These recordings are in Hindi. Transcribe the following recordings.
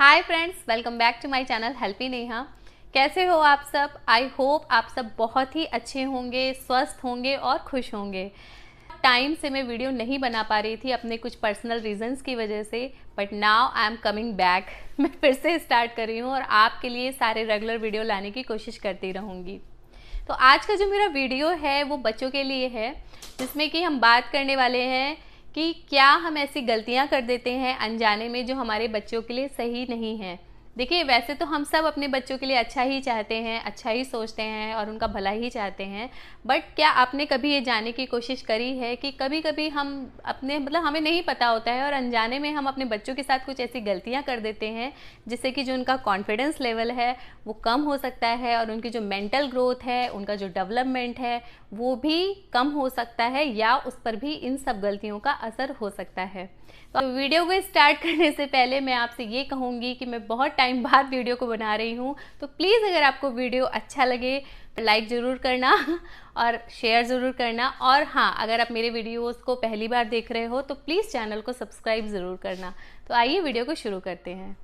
Hi friends, welcome back to my channel Helpy Neha. कैसे हो आप सब? आई होप आप सब बहुत ही अच्छे होंगे, स्वस्थ होंगे और खुश होंगे। टाइम से मैं वीडियो नहीं बना पा रही थी अपने कुछ पर्सनल रीजंस की वजह से, but now I am coming back. मैं फिर से स्टार्ट कर रही हूँ और आपके लिए सारे रेगुलर वीडियो लाने की कोशिश करती रहूँगी। तो आज का जो मेरा वीडियो है वो बच्चों के लिए है, जिसमें कि हम बात करने वाले हैं कि क्या हम ऐसी गलतियां कर देते हैं अनजाने में जो हमारे बच्चों के लिए सही नहीं है। देखिए, वैसे तो हम सब अपने बच्चों के लिए अच्छा ही चाहते हैं, अच्छा ही सोचते हैं और उनका भला ही चाहते हैं, बट क्या आपने कभी ये जानने की कोशिश करी है कि कभी कभी हम अपने हमें नहीं पता होता है और अनजाने में हम अपने बच्चों के साथ कुछ ऐसी गलतियां कर देते हैं जिससे कि जो उनका कॉन्फिडेंस लेवल है वो कम हो सकता है और उनकी जो मेंटल ग्रोथ है, उनका जो डेवलपमेंट है वो भी कम हो सकता है या उस पर भी इन सब गलतियों का असर हो सकता है। तो वीडियो को स्टार्ट करने से पहले मैं आपसे ये कहूँगी कि मैं बहुत टाइम बाद वीडियो को बना रही हूँ, तो प्लीज़ अगर आपको वीडियो अच्छा लगे लाइक ज़रूर करना और शेयर ज़रूर करना। और हाँ, अगर आप मेरे वीडियोस को पहली बार देख रहे हो तो प्लीज़ चैनल को सब्सक्राइब ज़रूर करना। तो आइए वीडियो को शुरू करते हैं।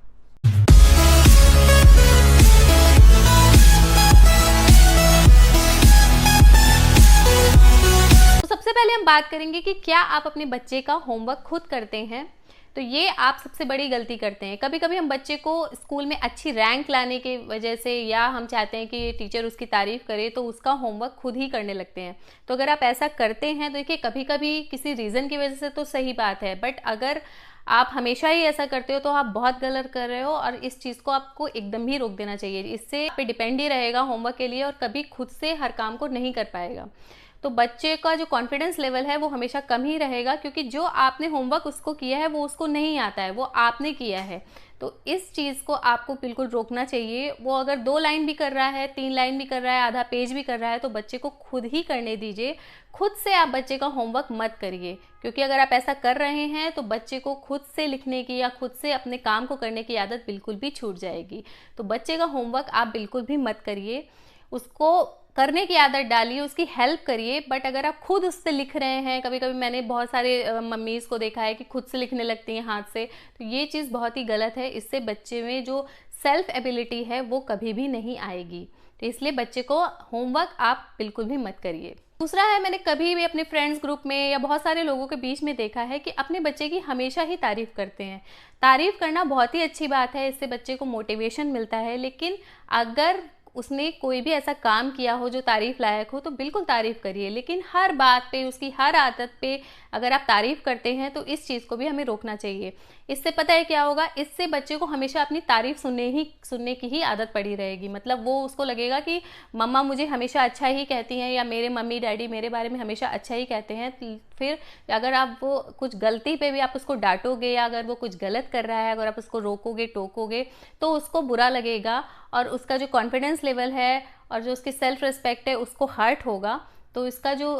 सबसे पहले हम बात करेंगे कि क्या आप अपने बच्चे का होमवर्क खुद करते हैं। तो ये आप सबसे बड़ी गलती करते हैं। कभी कभी हम बच्चे को स्कूल में अच्छी रैंक लाने की वजह से या हम चाहते हैं कि टीचर उसकी तारीफ करे तो उसका होमवर्क खुद ही करने लगते हैं। तो अगर आप ऐसा करते हैं तो देखिए, कभी कभी किसी रीज़न की वजह से तो सही बात है, बट अगर आप हमेशा ही ऐसा करते हो तो आप बहुत गलत कर रहे हो और इस चीज़ को आपको एकदम ही रोक देना चाहिए। इससे आप पे डिपेंड ही रहेगा होमवर्क के लिए और कभी खुद से हर काम को नहीं कर पाएगा। तो बच्चे का जो कॉन्फिडेंस लेवल है वो हमेशा कम ही रहेगा, क्योंकि जो आपने होमवर्क उसको किया है वो उसको नहीं आता है, वो आपने किया है। तो इस चीज़ को आपको बिल्कुल रोकना चाहिए। वो अगर 2 लाइन भी कर रहा है, 3 लाइन भी कर रहा है, आधा पेज भी कर रहा है, तो बच्चे को खुद ही करने दीजिए। खुद से आप बच्चे का होमवर्क मत करिए, क्योंकि अगर आप ऐसा कर रहे हैं तो बच्चे को खुद से लिखने की या खुद से अपने काम को करने की आदत बिल्कुल भी छूट जाएगी। तो बच्चे का होमवर्क आप बिल्कुल भी मत करिए, उसको करने की आदत डालिए, उसकी हेल्प करिए। बट अगर आप खुद उससे लिख रहे हैं, कभी कभी मैंने बहुत सारे मम्मीज़ को देखा है कि खुद से लिखने लगती हैं हाथ से, तो ये चीज़ बहुत ही गलत है। इससे बच्चे में जो सेल्फ एबिलिटी है वो कभी भी नहीं आएगी। तो इसलिए बच्चे को होमवर्क आप बिल्कुल भी मत करिए। दूसरा है, मैंने कभी भी अपने फ्रेंड्स ग्रुप में या बहुत सारे लोगों के बीच में देखा है कि अपने बच्चे की हमेशा ही तारीफ़ करते हैं। तारीफ़ करना बहुत ही अच्छी बात है, इससे बच्चे को मोटिवेशन मिलता है, लेकिन अगर उसने कोई भी ऐसा काम किया हो जो तारीफ़ लायक हो तो बिल्कुल तारीफ़ करिए, लेकिन हर बात पे, उसकी हर आदत पे अगर आप तारीफ़ करते हैं तो इस चीज़ को भी हमें रोकना चाहिए। इससे पता है क्या होगा, इससे बच्चे को हमेशा अपनी तारीफ़ सुनने की ही आदत पड़ी रहेगी। मतलब वो उसको लगेगा कि मम्मा मुझे हमेशा अच्छा ही कहती हैं या मेरे मम्मी डैडी मेरे बारे में हमेशा अच्छा ही कहते हैं। फिर अगर आप वो कुछ गलती पे भी आप उसको डांटोगे या अगर वो कुछ गलत कर रहा है, अगर आप उसको रोकोगे टोकोगे तो उसको बुरा लगेगा और उसका जो कॉन्फिडेंस लेवल है और जो उसकी सेल्फ रिस्पेक्ट है उसको हर्ट होगा। तो इसका जो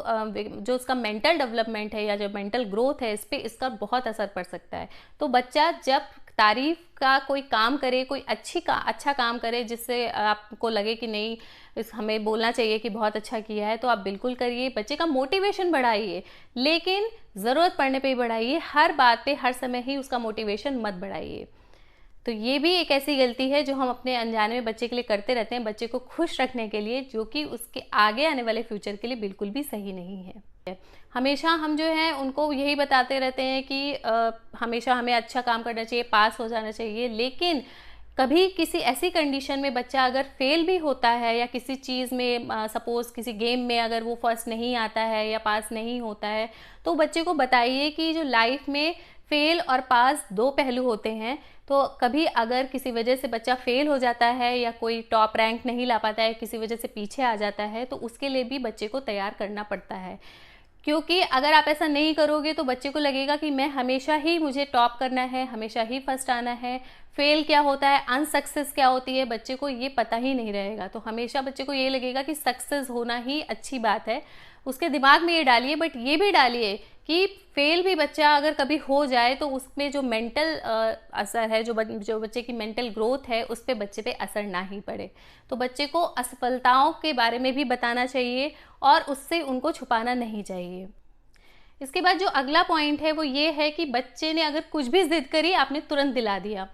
उसका मेंटल डेवलपमेंट है या जो मेंटल ग्रोथ है, इस पे इसका बहुत असर पड़ सकता है। तो बच्चा जब तारीफ का कोई काम करे, कोई अच्छा काम करे जिससे आपको लगे कि नहीं हमें बोलना चाहिए कि बहुत अच्छा किया है, तो आप बिल्कुल करिए। बच्चे का मोटिवेशन बढ़ाइए, लेकिन ज़रूरत पड़ने पे ही बढ़ाइए। हर बात पे हर समय ही उसका मोटिवेशन मत बढ़ाइए। तो ये भी एक ऐसी गलती है जो हम अपने अनजाने में बच्चे के लिए करते रहते हैं, बच्चे को खुश रखने के लिए, जो कि उसके आगे आने वाले फ्यूचर के लिए बिल्कुल भी सही नहीं है। हमेशा हम जो है उनको यही बताते रहते हैं कि हमेशा हमें अच्छा काम करना चाहिए, पास हो जाना चाहिए, लेकिन कभी किसी ऐसी कंडीशन में बच्चा अगर फेल भी होता है या किसी चीज़ में, सपोज़ किसी गेम में अगर वो फर्स्ट नहीं आता है या पास नहीं होता है, तो बच्चे को बताइए कि जो लाइफ में फेल और पास 2 पहलू होते हैं। तो कभी अगर किसी वजह से बच्चा फेल हो जाता है या कोई टॉप रैंक नहीं ला पाता है, किसी वजह से पीछे आ जाता है, तो उसके लिए भी बच्चे को तैयार करना पड़ता है। क्योंकि अगर आप ऐसा नहीं करोगे तो बच्चे को लगेगा कि मैं हमेशा ही मुझे टॉप करना है, हमेशा ही फर्स्ट आना है। फेल क्या होता है, अनसक्सेस क्या होती है, बच्चे को ये पता ही नहीं रहेगा। तो हमेशा बच्चे को ये लगेगा कि सक्सेस होना ही अच्छी बात है। उसके दिमाग में ये डालिए, बट ये भी डालिए कि फेल भी बच्चा अगर कभी हो जाए तो उसमें जो मेंटल असर है, जो बच्चे की मेंटल ग्रोथ है, उस पर बच्चे पे असर ना ही पड़े। तो बच्चे को असफलताओं के बारे में भी बताना चाहिए और उससे उनको छुपाना नहीं चाहिए। इसके बाद जो अगला पॉइंट है वो ये है कि बच्चे ने अगर कुछ भी जिद करी, आपने तुरंत दिला दिया।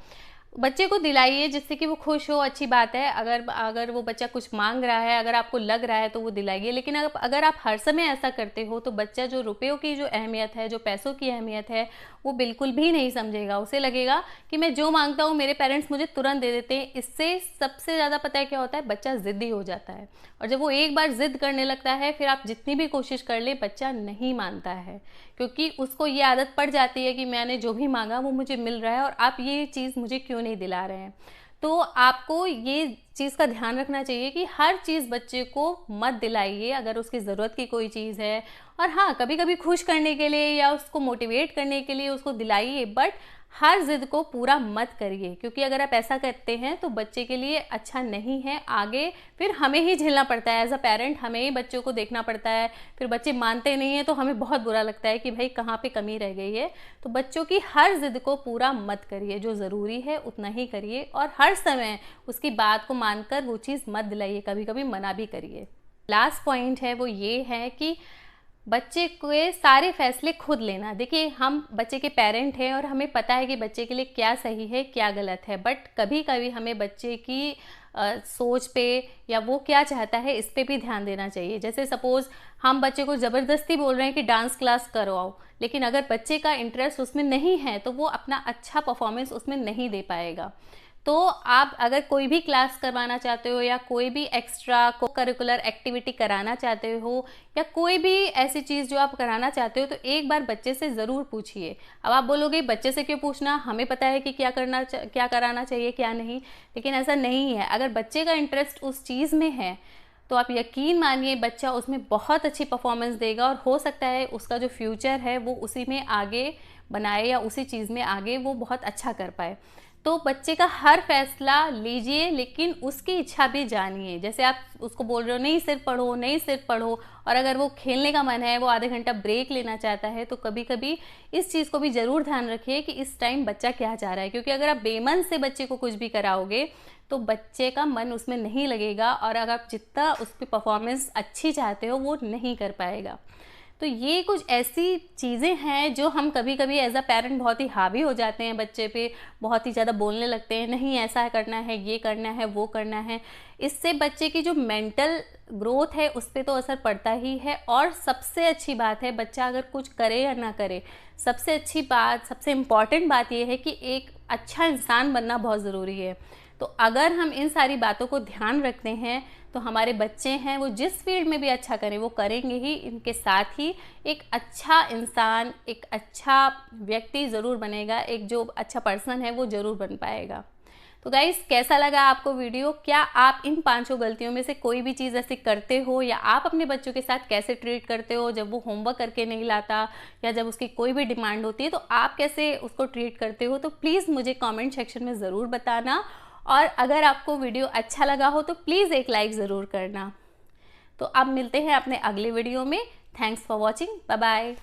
बच्चे को दिलाइए जिससे कि वो खुश हो, अच्छी बात है। अगर अगर वो बच्चा कुछ मांग रहा है, अगर आपको लग रहा है तो वो दिलाइए। लेकिन अगर आप हर समय ऐसा करते हो तो बच्चा जो रुपयों की जो अहमियत है, जो पैसों की अहमियत है, वो बिल्कुल भी नहीं समझेगा। उसे लगेगा कि मैं जो मांगता हूँ मेरे पेरेंट्स मुझे तुरंत दे देते हैं। इससे सबसे ज़्यादा पता है क्या होता है, बच्चा ज़िद्दी हो जाता है। और जब वो एक बार ज़िद करने लगता है, फिर आप जितनी भी कोशिश कर ले बच्चा नहीं मानता है, क्योंकि उसको ये आदत पड़ जाती है कि मैंने जो भी मांगा वो मुझे मिल रहा है और आप ये चीज़ मुझे क्यों नहीं दिला रहे हैं। तो आपको ये चीज़ का ध्यान रखना चाहिए कि हर चीज़ बच्चे को मत दिलाइए अगर उसकी ज़रूरत की कोई चीज़ है। और हाँ, कभी कभी खुश करने के लिए या उसको मोटिवेट करने के लिए उसको दिलाइए, बट हर जिद को पूरा मत करिए, क्योंकि अगर आप ऐसा करते हैं तो बच्चे के लिए अच्छा नहीं है। आगे फिर हमें ही झेलना पड़ता है, एज अ पेरेंट हमें ही बच्चों को देखना पड़ता है। फिर बच्चे मानते नहीं हैं तो हमें बहुत बुरा लगता है कि भाई कहाँ पे कमी रह गई है। तो बच्चों की हर जिद को पूरा मत करिए, जो ज़रूरी है उतना ही करिए और हर समय उसकी बात को मानकर वो चीज़ मत दिलाइए, कभी कभी मना भी करिए। लास्ट पॉइंट है वो ये है कि बच्चे के सारे फैसले खुद लेना। देखिए, हम बच्चे के पेरेंट हैं और हमें पता है कि बच्चे के लिए क्या सही है क्या गलत है, बट कभी कभी हमें बच्चे की सोच पे या वो क्या चाहता है इस पे भी ध्यान देना चाहिए। जैसे सपोज़ हम बच्चे को ज़बरदस्ती बोल रहे हैं कि डांस क्लास करवाओ, लेकिन अगर बच्चे का इंटरेस्ट उसमें नहीं है तो वो अपना अच्छा परफॉर्मेंस उसमें नहीं दे पाएगा। तो आप अगर कोई भी क्लास करवाना चाहते हो या कोई भी एक्स्ट्रा को करिकुलर एक्टिविटी कराना चाहते हो या कोई भी ऐसी चीज़ जो आप कराना चाहते हो, तो एक बार बच्चे से ज़रूर पूछिए। अब आप बोलोगे बच्चे से क्यों पूछना, हमें पता है कि क्या कराना चाहिए क्या नहीं, लेकिन ऐसा नहीं है। अगर बच्चे का इंटरेस्ट उस चीज़ में है तो आप यकीन मानिए बच्चा उसमें बहुत अच्छी परफॉर्मेंस देगा और हो सकता है उसका जो फ्यूचर है वो उसी में आगे बनाए या उसी चीज़ में आगे वो बहुत अच्छा कर पाए। तो बच्चे का हर फैसला लीजिए, लेकिन उसकी इच्छा भी जानिए। जैसे आप उसको बोल रहे हो नहीं सिर्फ पढ़ो नहीं सिर्फ पढ़ो, और अगर वो खेलने का मन है, वो आधे घंटा ब्रेक लेना चाहता है, तो कभी कभी इस चीज़ को भी ज़रूर ध्यान रखिए कि इस टाइम बच्चा क्या चाह रहा है। क्योंकि अगर आप बेमन से बच्चे को कुछ भी कराओगे तो बच्चे का मन उसमें नहीं लगेगा और अगर आप जितना उसकी परफॉर्मेंस अच्छी चाहते हो वो नहीं कर पाएगा। तो ये कुछ ऐसी चीज़ें हैं जो हम कभी कभी एज अ पेरेंट बहुत ही हावी हो जाते हैं बच्चे पे, बहुत ही ज़्यादा बोलने लगते हैं, नहीं ऐसा करना है, ये करना है, वो करना है। इससे बच्चे की जो मेंटल ग्रोथ है उस पर तो असर पड़ता ही है। और सबसे अच्छी बात है, बच्चा अगर कुछ करे या ना करे, सबसे अच्छी बात, सबसे इम्पॉर्टेंट बात यह है कि एक अच्छा इंसान बनना बहुत ज़रूरी है। तो अगर हम इन सारी बातों को ध्यान रखते हैं तो हमारे बच्चे हैं वो जिस फील्ड में भी अच्छा करें वो करेंगे ही, इनके साथ ही एक अच्छा इंसान, एक अच्छा व्यक्ति ज़रूर बनेगा, एक जो अच्छा पर्सन है वो ज़रूर बन पाएगा। तो गाइस, कैसा लगा आपको वीडियो? क्या आप इन 5 गलतियों में से कोई भी चीज़ ऐसी करते हो, या आप अपने बच्चों के साथ कैसे ट्रीट करते हो जब वो होमवर्क करके नहीं लाता या जब उसकी कोई भी डिमांड होती है, तो आप कैसे उसको ट्रीट करते हो? तो प्लीज़ मुझे कमेंट सेक्शन में ज़रूर बताना। और अगर आपको वीडियो अच्छा लगा हो तो प्लीज़ एक लाइक ज़रूर करना। तो अब मिलते हैं अपने अगले वीडियो में। Thanks for watching, bye bye.